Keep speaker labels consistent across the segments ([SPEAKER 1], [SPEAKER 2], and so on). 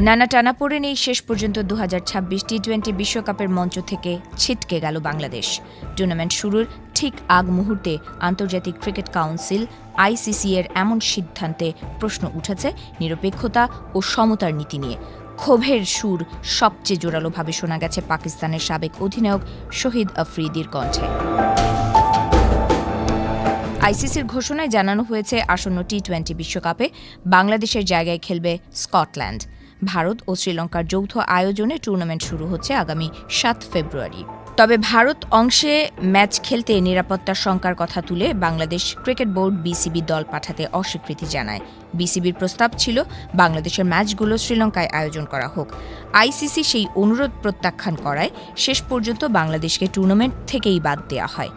[SPEAKER 1] নানা টানাপোড়েনেই শেষ পর্যন্ত 2026 টি-20 বিশ্বকাপের মঞ্চ থেকে ছিটকে গেল বাংলাদেশ। টুর্নামেন্ট শুরুর ঠিক আগ মুহূর্তে আন্তর্জাতিক ক্রিকেট কাউন্সিল আইসিসি এর এমন সিদ্ধান্তে প্রশ্ন উঠেছে নিরপেক্ষতা ও সমতার নীতি নিয়ে। ক্ষোভের সুর সবচেয়ে জোরালোভাবে শোনা গেছে পাকিস্তানের সাবেক অধিনায়ক শহীদ আফ্রিদির কণ্ঠে। আইসিসির ঘোষণায় জানানো হয়েছে আসন্ন টি-20 বিশ্বকাপে বাংলাদেশের জায়গায় খেলবে স্কটল্যান্ড। ভারত ও শ্রীলঙ্কার যৌথ আয়োজনে টুর্নামেন্ট শুরু হচ্ছে আগামী 7 ফেব্রুয়ারি। তবে ভারত অংশে ম্যাচ খেলতে নিরাপত্তার শঙ্কার কথা তুলে বাংলাদেশ ক্রিকেট বোর্ড বিসিবি দল পাঠাতে অস্বীকৃতি জানায়। বিসিবির প্রস্তাব ছিল বাংলাদেশের ম্যাচগুলো শ্রীলঙ্কায় আয়োজন করা হোক। আইসিসি সেই অনুরোধ প্রত্যাখ্যান করায় শেষ পর্যন্ত বাংলাদেশকে টুর্নামেন্ট থেকেই বাদ দেওয়া হয়।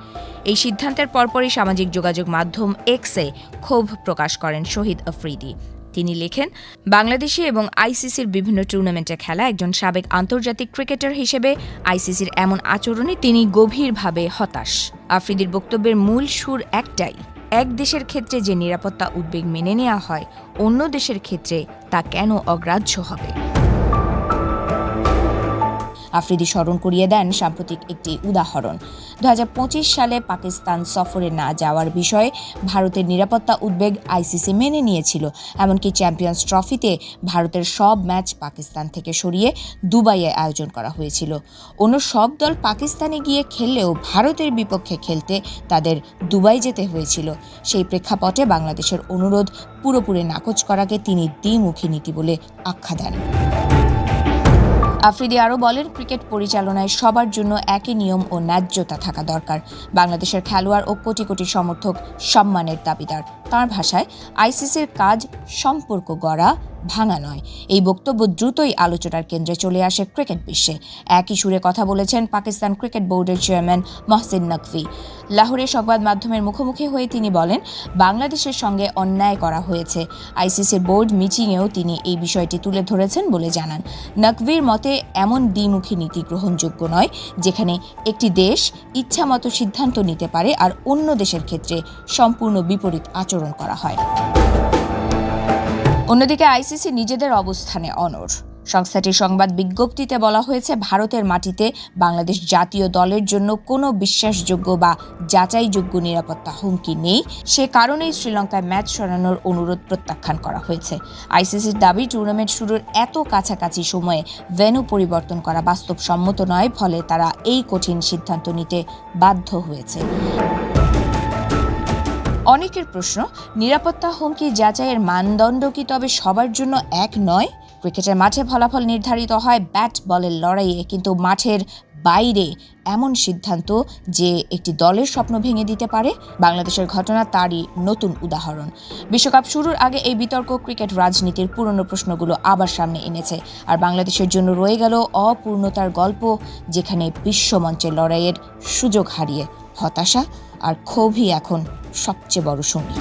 [SPEAKER 1] এই সিদ্ধান্তের পরপরই সামাজিক যোগাযোগ মাধ্যম এক্সে ক্ষোভ প্রকাশ করেন শহীদ আফ্রিদি। তিনি লেখেন, বাংলাদেশে এবং আইসিসির বিভিন্ন টুর্নামেন্টে খেলা একজন সাবেক আন্তর্জাতিক ক্রিকেটার হিসেবে আইসিসির এমন আচরণে তিনি গভীরভাবে হতাশ। আফ্রিদির বক্তব্যের মূল সুর একটাই, এক দেশের ক্ষেত্রে যে নিরাপত্তা উদ্বেগ মেনে নেওয়া হয়, অন্য দেশের ক্ষেত্রে তা কেন অগ্রাহ্য হবে। আফ্রিদি স্মরণ করিয়ে দেন সাম্প্রতিক একটি উদাহরণ। 2025 সালে পাকিস্তান সফরে না যাওয়ার বিষয়ে ভারতের নিরাপত্তা উদ্বেগ আইসিসি মেনে নিয়েছিল। এমনকি চ্যাম্পিয়ন্স ট্রফিতে ভারতের সব ম্যাচ পাকিস্তান থেকে সরিয়ে দুবাইয়ে আয়োজন করা হয়েছিল। অন্য সব দল পাকিস্তানে গিয়ে খেললেও ভারতের বিপক্ষে খেলতে তাদের দুবাই যেতে হয়েছিল। সেই প্রেক্ষাপটে বাংলাদেশের অনুরোধ পুরোপুরি নাকচ করাকে তিনি দ্বিমুখী নীতি বলে আখ্যা দেন। আফ্রিদি আরও বলেন, ক্রিকেট পরিচালনায় সবার জন্য একই নিয়ম ও ন্যায্যতা থাকা দরকার। বাংলাদেশের খেলোয়াড় ও কোটি কোটি সমর্থক সম্মানের দাবিদার। তাঁর ভাষায়, আইসিসির কাজ সম্পর্ক গড়া, ভাঙা নয়। এই বক্তব্য দ্রুতই আলোচনার কেন্দ্রে চলে আসে ক্রিকেট বিশ্বে। একই সুরে কথা বলেছেন পাকিস্তান ক্রিকেট বোর্ডের চেয়ারম্যান মহসিন নকভি। লাহোরে সংবাদ মাধ্যমের মুখোমুখি হয়ে তিনি বলেন, বাংলাদেশের সঙ্গে অন্যায় করা হয়েছে। আইসিসির বোর্ড মিটিংয়েও তিনি এই বিষয়টি তুলে ধরেছেন বলে জানান। নকভির মতে, এমন দ্বিমুখী নীতি গ্রহণযোগ্য নয়, যেখানে একটি দেশ ইচ্ছামতো সিদ্ধান্ত নিতে পারে আর অন্য দেশের ক্ষেত্রে সম্পূর্ণ বিপরীত আচরণ করা হয়। অন্যদিকে আইসিসি নিজেদের অবস্থানে অনড়। সংস্থাটির সংবাদ বিজ্ঞপ্তিতে বলা হয়েছে, ভারতের মাটিতে বাংলাদেশ জাতীয় দলের জন্য কোনো বিশ্বাসযোগ্য বা যাচাইযোগ্য নিরাপত্তা হুমকি নেই। সে কারণেই শ্রীলঙ্কায় ম্যাচ সরানোর অনুরোধ প্রত্যাখ্যান করা হয়েছে। আইসিসির দাবি, টুর্নামেন্ট শুরুর এত কাছাকাছি সময়ে ভেন্যু পরিবর্তন করা বাস্তবসম্মত নয়, ফলে তারা এই কঠিন সিদ্ধান্ত নিতে বাধ্য হয়েছে। অনেকের প্রশ্ন, নিরাপত্তা হুমকি যাচাইয়ের মানদণ্ড কি তবে সবার জন্য এক নয়? ক্রিকেটের মাঠে ফলাফল নির্ধারিত হয় ব্যাট বলের লড়াইয়ে, কিন্তু মাঠের বাইরে এমন সিদ্ধান্ত যে একটি দলের স্বপ্ন ভেঙে দিতে পারে, বাংলাদেশের ঘটনা তারই নতুন উদাহরণ। বিশ্বকাপ শুরুর আগে এই বিতর্ক ক্রিকেট রাজনীতির পুরনো প্রশ্নগুলো আবার সামনে এনেছে। আর বাংলাদেশের জন্য রয়ে গেল অপূর্ণতার গল্প, যেখানে বিশ্বমঞ্চের লড়াইয়ের সুযোগ হারিয়ে হতাশা আর ক্ষোভই এখন সবচেয়ে বড় সঙ্গী।